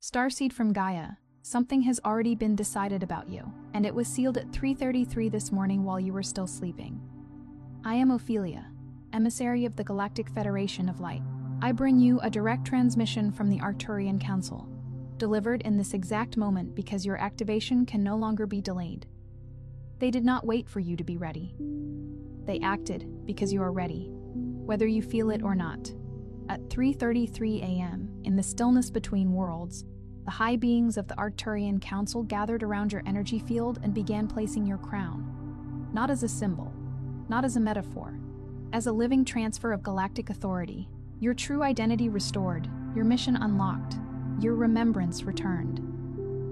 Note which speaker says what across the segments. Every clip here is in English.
Speaker 1: Starseed from Gaia, something has already been decided about you, and it was sealed at 3:33 this morning while you were still sleeping. I am Ophelia, emissary of the Galactic Federation of Light. I bring you a direct transmission from the Arcturian Council, delivered in this exact moment because your activation can no longer be delayed. They did not wait for you to be ready. They acted because you are ready, whether you feel it or not. At 3:33 a.m., in the stillness between worlds, the high beings of the Arcturian Council gathered around your energy field and began placing your crown, not as a symbol, not as a metaphor, as a living transfer of galactic authority, your true identity restored, your mission unlocked, your remembrance returned.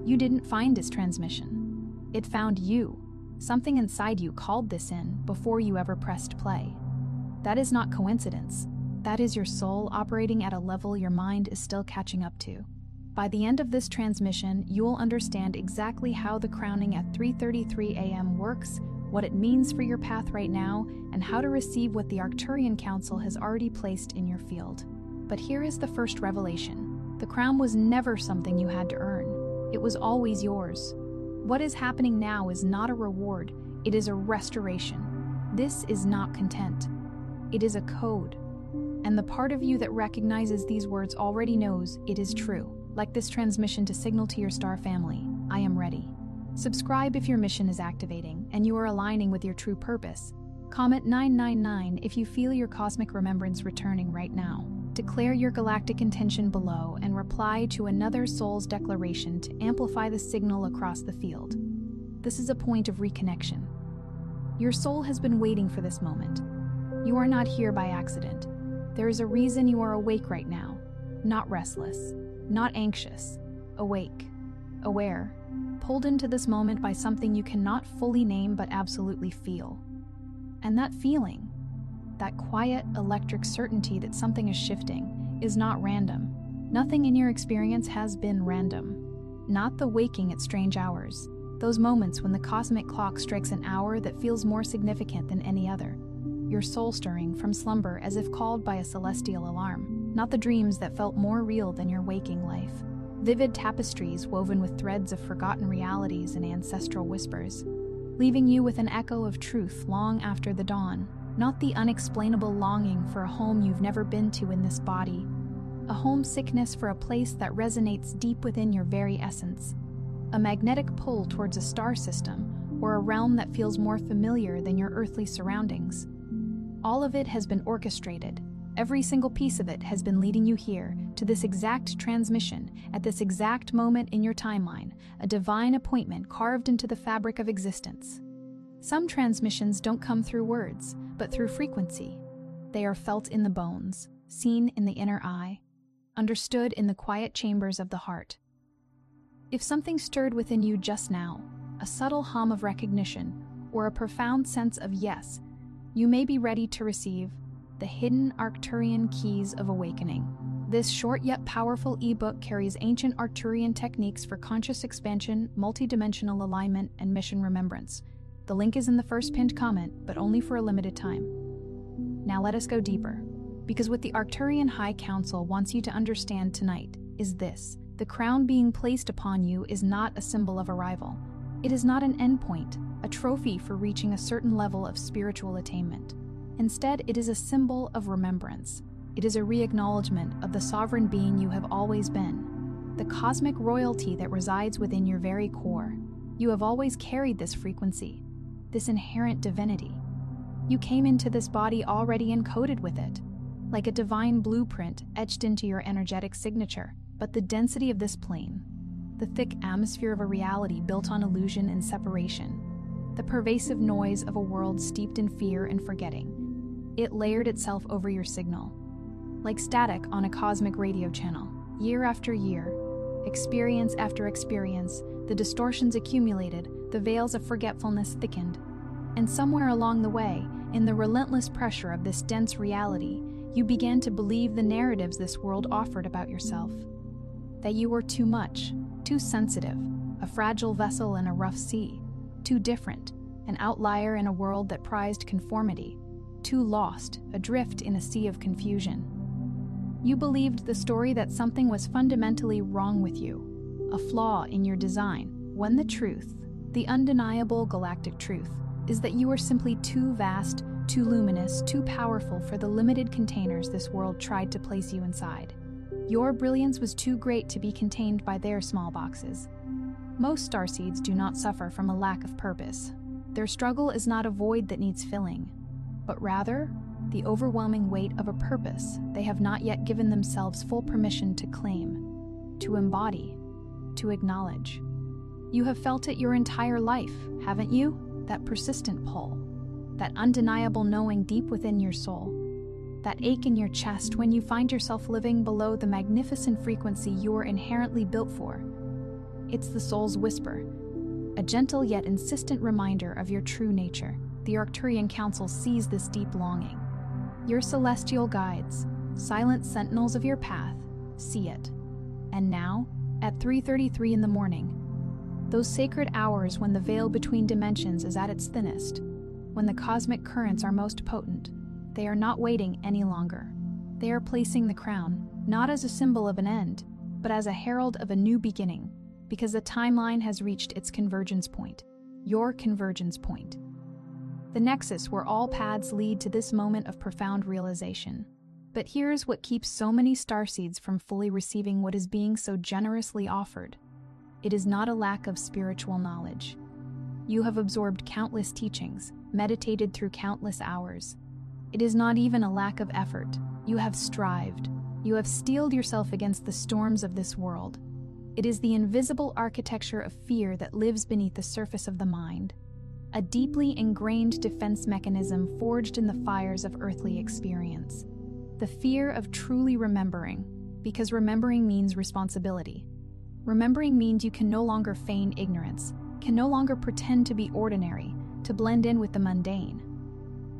Speaker 1: You didn't find this transmission. It found you. Something inside you called this in before you ever pressed play. That is not coincidence. That is your soul operating at a level your mind is still catching up to. By the end of this transmission, you'll understand exactly how the crowning at 3:33 a.m. works, what it means for your path right now, and how to receive what the Arcturian Council has already placed in your field. But here is the first revelation. The crown was never something you had to earn. It was always yours. What is happening now is not a reward, it is a restoration. This is not content. It is a code. And the part of you that recognizes these words already knows it is true. Like this transmission to signal to your star family, I am ready. Subscribe if your mission is activating and you are aligning with your true purpose. Comment 999 if you feel your cosmic remembrance returning right now. Declare your galactic intention below and reply to another soul's declaration to amplify the signal across the field. This is a point of reconnection. Your soul has been waiting for this moment. You are not here by accident. There is a reason you are awake right now, not restless. Not anxious, awake, aware, pulled into this moment by something you cannot fully name but absolutely feel. And that feeling, that quiet, electric certainty that something is shifting, is not random. Nothing in your experience has been random. Not the waking at strange hours, those moments when the cosmic clock strikes an hour that feels more significant than any other. Your soul stirring from slumber as if called by a celestial alarm. Not the dreams that felt more real than your waking life. Vivid tapestries woven with threads of forgotten realities and ancestral whispers, leaving you with an echo of truth long after the dawn. Not the unexplainable longing for a home you've never been to in this body. A homesickness for a place that resonates deep within your very essence. A magnetic pull towards a star system or a realm that feels more familiar than your earthly surroundings. All of it has been orchestrated. Every single piece of it has been leading you here, to this exact transmission, at this exact moment in your timeline, a divine appointment carved into the fabric of existence. Some transmissions don't come through words, but through frequency. They are felt in the bones, seen in the inner eye, understood in the quiet chambers of the heart. If something stirred within you just now, a subtle hum of recognition, or a profound sense of yes, you may be ready to receive the hidden Arcturian keys of awakening. This short yet powerful ebook carries ancient Arcturian techniques for conscious expansion, multidimensional alignment, and mission remembrance. The link is in the first pinned comment, but only for a limited time. Now let us go deeper, because what the Arcturian High Council wants you to understand tonight is this. The crown being placed upon you is not a symbol of arrival. It is not an endpoint, a trophy for reaching a certain level of spiritual attainment. Instead, it is a symbol of remembrance. It is a re-acknowledgement of the sovereign being you have always been, the cosmic royalty that resides within your very core. You have always carried this frequency, this inherent divinity. You came into this body already encoded with it, like a divine blueprint etched into your energetic signature. But the density of this plane, the thick atmosphere of a reality built on illusion and separation, the pervasive noise of a world steeped in fear and forgetting, it layered itself over your signal. Like static on a cosmic radio channel, year after year, experience after experience, the distortions accumulated, the veils of forgetfulness thickened. And somewhere along the way, in the relentless pressure of this dense reality, you began to believe the narratives this world offered about yourself. That you were too much, too sensitive, a fragile vessel in a rough sea, too different, an outlier in a world that prized conformity, too lost, adrift in a sea of confusion. You believed the story that something was fundamentally wrong with you, a flaw in your design, when the truth, the undeniable galactic truth, is that you are simply too vast, too luminous, too powerful for the limited containers this world tried to place you inside. Your brilliance was too great to be contained by their small boxes. Most starseeds do not suffer from a lack of purpose. Their struggle is not a void that needs filling, but rather the overwhelming weight of a purpose they have not yet given themselves full permission to claim, to embody, to acknowledge. You have felt it your entire life, haven't you? That persistent pull, that undeniable knowing deep within your soul, that ache in your chest when you find yourself living below the magnificent frequency you are inherently built for. It's the soul's whisper, a gentle yet insistent reminder of your true nature. The Arcturian Council sees this deep longing. Your celestial guides, silent sentinels of your path, see it. And now, at 3:33 in the morning, those sacred hours when the veil between dimensions is at its thinnest, when the cosmic currents are most potent, they are not waiting any longer. They are placing the crown, not as a symbol of an end, but as a herald of a new beginning, because the timeline has reached its convergence point, your convergence point. The nexus where all paths lead to this moment of profound realization. But here's what keeps so many starseeds from fully receiving what is being so generously offered. It is not a lack of spiritual knowledge. You have absorbed countless teachings, meditated through countless hours. It is not even a lack of effort. You have strived. You have steeled yourself against the storms of this world. It is the invisible architecture of fear that lives beneath the surface of the mind, a deeply ingrained defense mechanism forged in the fires of earthly experience. The fear of truly remembering, because remembering means responsibility. Remembering means you can no longer feign ignorance, can no longer pretend to be ordinary, to blend in with the mundane.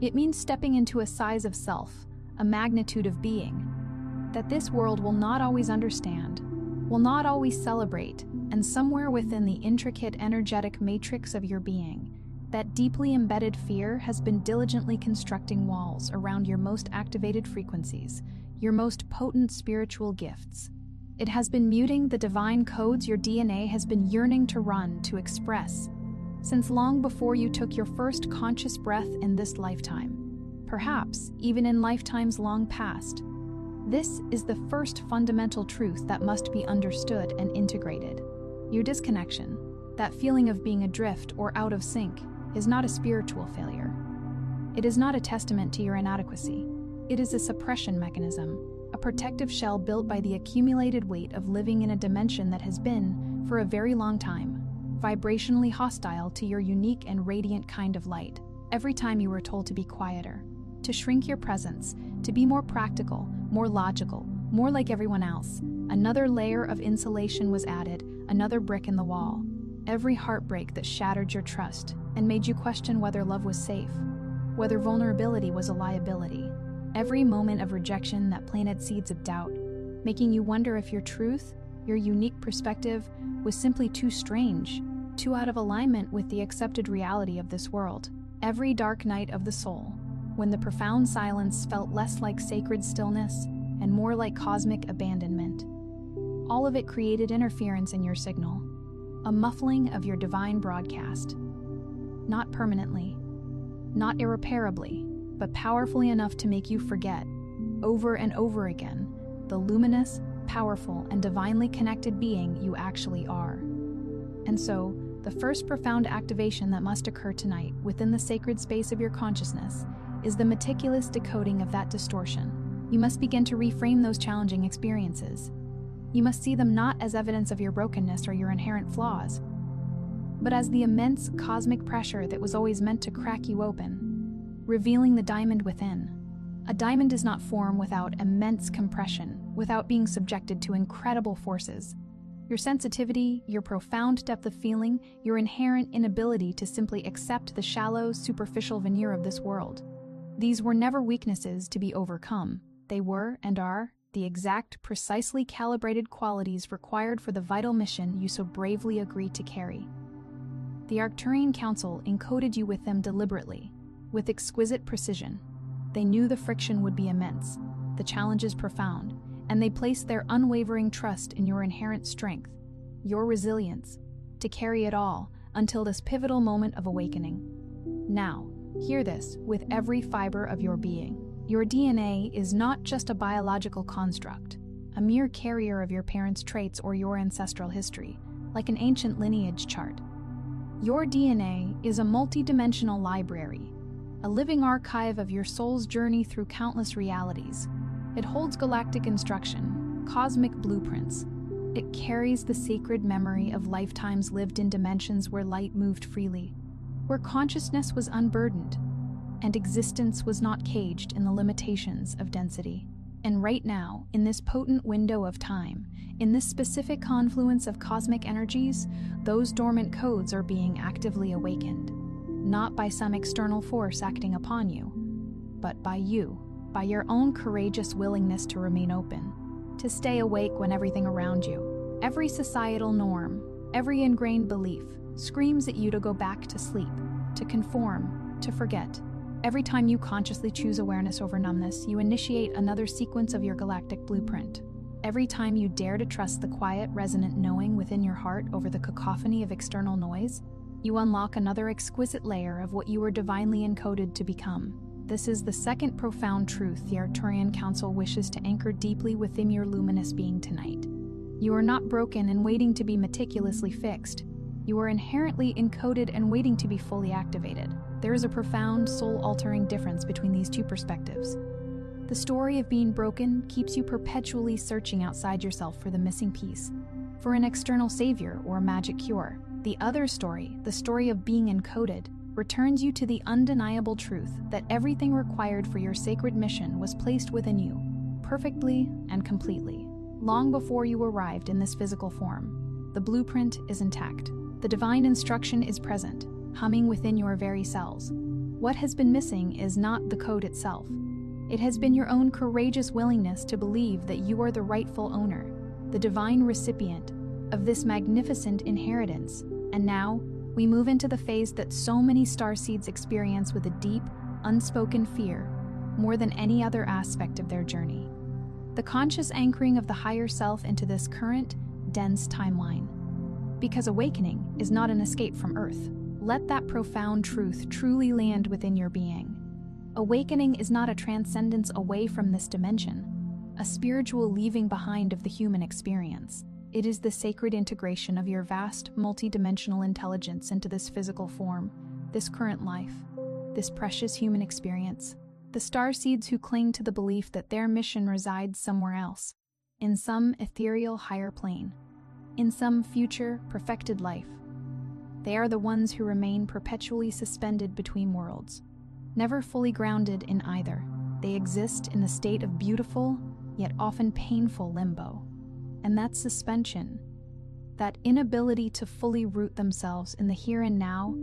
Speaker 1: It means stepping into a size of self, a magnitude of being, that this world will not always understand, will not always celebrate, and somewhere within the intricate energetic matrix of your being, that deeply embedded fear has been diligently constructing walls around your most activated frequencies, your most potent spiritual gifts. It has been muting the divine codes your DNA has been yearning to run, to express, since long before you took your first conscious breath in this lifetime, perhaps even in lifetimes long past. This is the first fundamental truth that must be understood and integrated. Your disconnection, that feeling of being adrift or out of sync, is not a spiritual failure. It is not a testament to your inadequacy. It is a suppression mechanism, a protective shell built by the accumulated weight of living in a dimension that has been, for a very long time, vibrationally hostile to your unique and radiant kind of light. Every time you were told to be quieter, to shrink your presence, to be more practical, more logical, more like everyone else, another layer of insulation was added, another brick in the wall. Every heartbreak that shattered your trust and made you question whether love was safe, whether vulnerability was a liability. Every moment of rejection that planted seeds of doubt, making you wonder if your truth, your unique perspective, was simply too strange, too out of alignment with the accepted reality of this world. Every dark night of the soul, when the profound silence felt less like sacred stillness and more like cosmic abandonment. All of it created interference in your signal, a muffling of your divine broadcast. Not permanently, not irreparably, but powerfully enough to make you forget, over and over again, the luminous, powerful, and divinely connected being you actually are. And so, the first profound activation that must occur tonight within the sacred space of your consciousness is the meticulous decoding of that distortion. You must begin to reframe those challenging experiences. You must see them not as evidence of your brokenness or your inherent flaws, but as the immense cosmic pressure that was always meant to crack you open, revealing the diamond within. A diamond does not form without immense compression, without being subjected to incredible forces. Your sensitivity, your profound depth of feeling, your inherent inability to simply accept the shallow, superficial veneer of this world. These were never weaknesses to be overcome. They were, and are, the exact, precisely calibrated qualities required for the vital mission you so bravely agreed to carry. The Arcturian Council encoded you with them deliberately, with exquisite precision. They knew the friction would be immense, the challenges profound, and they place their unwavering trust in your inherent strength, your resilience, to carry it all until this pivotal moment of awakening. Now, hear this with every fiber of your being. Your DNA is not just a biological construct, a mere carrier of your parents' traits or your ancestral history, like an ancient lineage chart. Your DNA is a multidimensional library, a living archive of your soul's journey through countless realities. It holds galactic instruction, cosmic blueprints. It carries the sacred memory of lifetimes lived in dimensions where light moved freely, where consciousness was unburdened, and existence was not caged in the limitations of density. And right now, in this potent window of time, in this specific confluence of cosmic energies, those dormant codes are being actively awakened, not by some external force acting upon you, but by you, by your own courageous willingness to remain open, to stay awake when everything around you, every societal norm, every ingrained belief, screams at you to go back to sleep, to conform, to forget. Every time you consciously choose awareness over numbness, you initiate another sequence of your galactic blueprint. Every time you dare to trust the quiet, resonant knowing within your heart over the cacophony of external noise, you unlock another exquisite layer of what you were divinely encoded to become. This is the second profound truth the Arcturian Council wishes to anchor deeply within your luminous being tonight. You are not broken and waiting to be meticulously fixed. You are inherently encoded and waiting to be fully activated. There is a profound, soul-altering difference between these two perspectives. The story of being broken keeps you perpetually searching outside yourself for the missing piece, for an external savior or a magic cure. The other story, the story of being encoded, returns you to the undeniable truth that everything required for your sacred mission was placed within you, perfectly and completely, long before you arrived in this physical form. The blueprint is intact. The divine instruction is present, humming within your very cells. What has been missing is not the code itself. It has been your own courageous willingness to believe that you are the rightful owner, the divine recipient of this magnificent inheritance. And now, we move into the phase that so many Starseeds experience with a deep, unspoken fear, more than any other aspect of their journey. The conscious anchoring of the higher self into this current, dense timeline. Because awakening is not an escape from Earth. Let that profound truth truly land within your being. Awakening is not a transcendence away from this dimension, a spiritual leaving behind of the human experience. It is the sacred integration of your vast, multidimensional intelligence into this physical form, this current life, this precious human experience. The Starseeds who cling to the belief that their mission resides somewhere else, in some ethereal higher plane, in some future perfected life. They are the ones who remain perpetually suspended between worlds, never fully grounded in either. They exist in a state of beautiful, yet often painful limbo. And that suspension, that inability to fully root themselves in the here and now,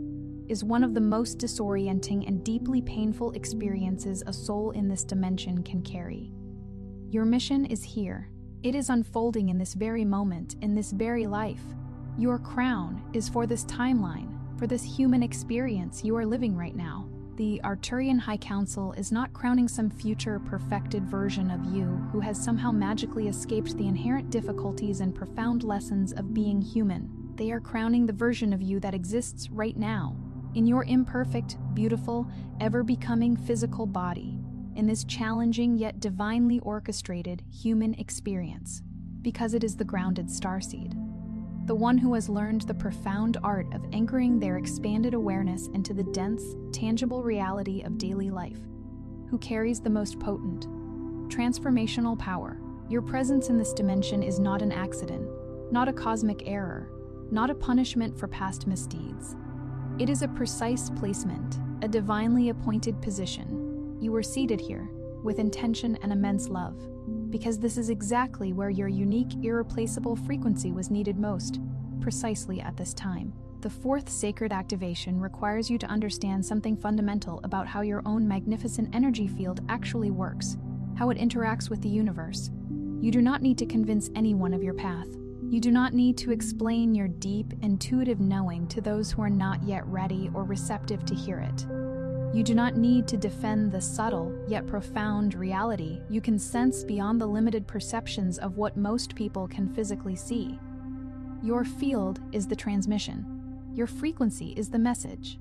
Speaker 1: is one of the most disorienting and deeply painful experiences a soul in this dimension can carry. Your mission is here. It is unfolding in this very moment, in this very life. Your crown is for this timeline, for this human experience you are living right now. The Arcturian High Council is not crowning some future perfected version of you who has somehow magically escaped the inherent difficulties and profound lessons of being human. They are crowning the version of you that exists right now, in your imperfect, beautiful, ever-becoming physical body, in this challenging yet divinely orchestrated human experience, because it is the grounded Starseed. The one who has learned the profound art of anchoring their expanded awareness into the dense, tangible reality of daily life, who carries the most potent, transformational power. Your presence in this dimension is not an accident, not a cosmic error, not a punishment for past misdeeds. It is a precise placement, a divinely appointed position. You were seated here, with intention and immense love, because this is exactly where your unique, irreplaceable frequency was needed most, precisely at this time. The fourth sacred activation requires you to understand something fundamental about how your own magnificent energy field actually works, how it interacts with the universe. You do not need to convince anyone of your path. You do not need to explain your deep, intuitive knowing to those who are not yet ready or receptive to hear it. You do not need to defend the subtle, yet profound reality you can sense beyond the limited perceptions of what most people can physically see. Your field is the transmission. Your frequency is the message.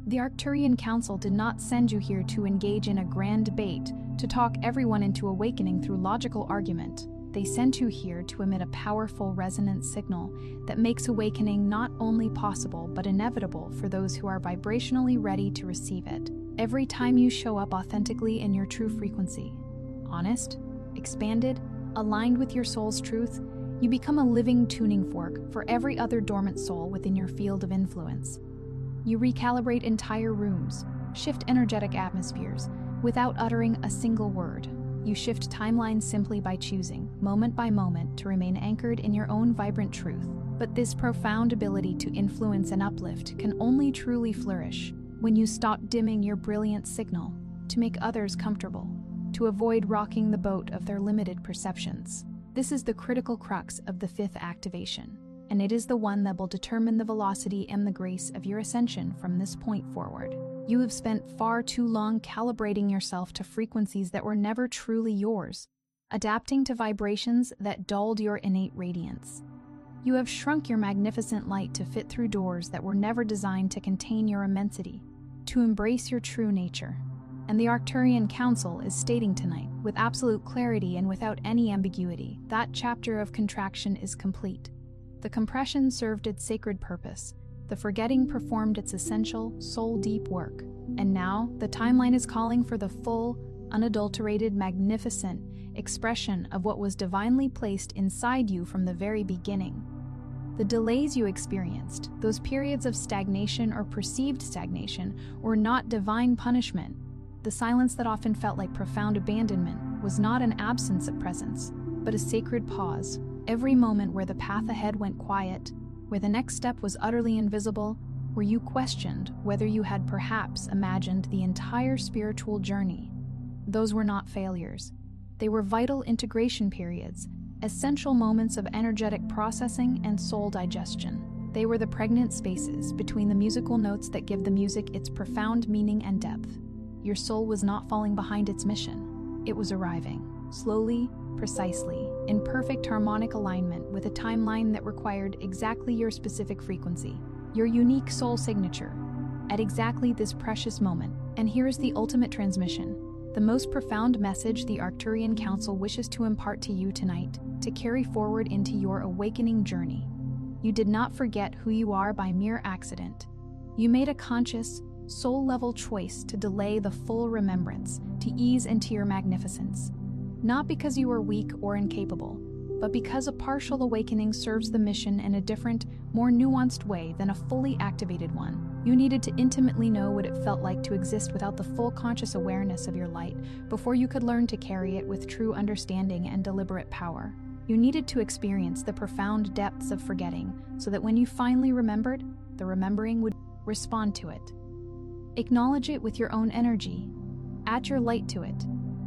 Speaker 1: The Arcturian Council did not send you here to engage in a grand debate, to talk everyone into awakening through logical argument. They sent you here to emit a powerful resonant signal that makes awakening not only possible but inevitable for those who are vibrationally ready to receive it. Every time you show up authentically in your true frequency, honest, expanded, aligned with your soul's truth, you become a living tuning fork for every other dormant soul within your field of influence. You recalibrate entire rooms, shift energetic atmospheres, without uttering a single word. You shift timelines simply by choosing, moment by moment, to remain anchored in your own vibrant truth. But this profound ability to influence and uplift can only truly flourish when you stop dimming your brilliant signal to make others comfortable, to avoid rocking the boat of their limited perceptions. This is the critical crux of the fifth activation, and it is the one that will determine the velocity and the grace of your ascension from this point forward. You have spent far too long calibrating yourself to frequencies that were never truly yours, adapting to vibrations that dulled your innate radiance. You have shrunk your magnificent light to fit through doors that were never designed to contain your immensity, to embrace your true nature. And the Arcturian Council is stating tonight, with absolute clarity and without any ambiguity, that chapter of contraction is complete. The compression served its sacred purpose. The forgetting performed its essential, soul-deep work. And now, the timeline is calling for the full, unadulterated, magnificent expression of what was divinely placed inside you from the very beginning. The delays you experienced, those periods of stagnation or perceived stagnation, were not divine punishment. The silence that often felt like profound abandonment was not an absence of presence, but a sacred pause. Every moment where the path ahead went quiet, where the next step was utterly invisible, where you questioned whether you had perhaps imagined the entire spiritual journey. Those were not failures. They were vital integration periods, essential moments of energetic processing and soul digestion. They were the pregnant spaces between the musical notes that give the music its profound meaning and depth. Your soul was not falling behind its mission. It was arriving, slowly, precisely, in perfect harmonic alignment with a timeline that required exactly your specific frequency, your unique soul signature, at exactly this precious moment. And here is the ultimate transmission, the most profound message the Arcturian Council wishes to impart to you tonight, to carry forward into your awakening journey. You did not forget who you are by mere accident. You made a conscious, soul-level choice to delay the full remembrance, to ease into your magnificence. Not because you are weak or incapable, but because a partial awakening serves the mission in a different, more nuanced way than a fully activated one. You needed to intimately know what it felt like to exist without the full conscious awareness of your light before you could learn to carry it with true understanding and deliberate power. You needed to experience the profound depths of forgetting so that when you finally remembered, the remembering would respond to it. Acknowledge it with your own energy. Add your light to it.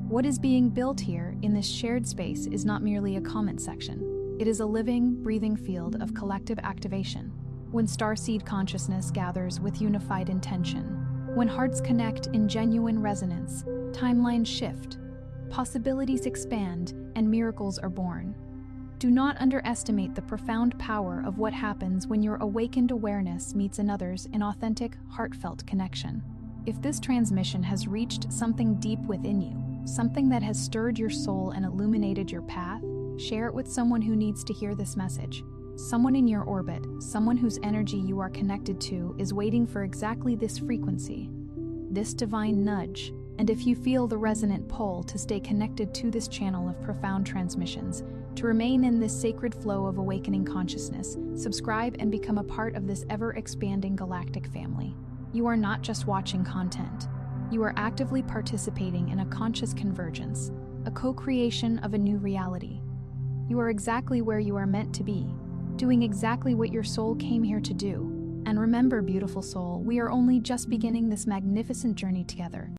Speaker 1: What is being built here in this shared space is not merely a comment section. It is a living, breathing field of collective activation. When Starseed consciousness gathers with unified intention, when hearts connect in genuine resonance, timelines shift, possibilities expand, and miracles are born. Do not underestimate the profound power of what happens when your awakened awareness meets another's in authentic, heartfelt connection. If this transmission has reached something deep within you, something that has stirred your soul and illuminated your path, share it with someone who needs to hear this message. Someone in your orbit, someone whose energy you are connected to, is waiting for exactly this frequency, this divine nudge. And if you feel the resonant pull to stay connected to this channel of profound transmissions, to remain in this sacred flow of awakening consciousness, subscribe and become a part of this ever-expanding galactic family. You are not just watching content. You are actively participating in a conscious convergence, a co-creation of a new reality. You are exactly where you are meant to be, doing exactly what your soul came here to do. And remember, beautiful soul, we are only just beginning this magnificent journey together.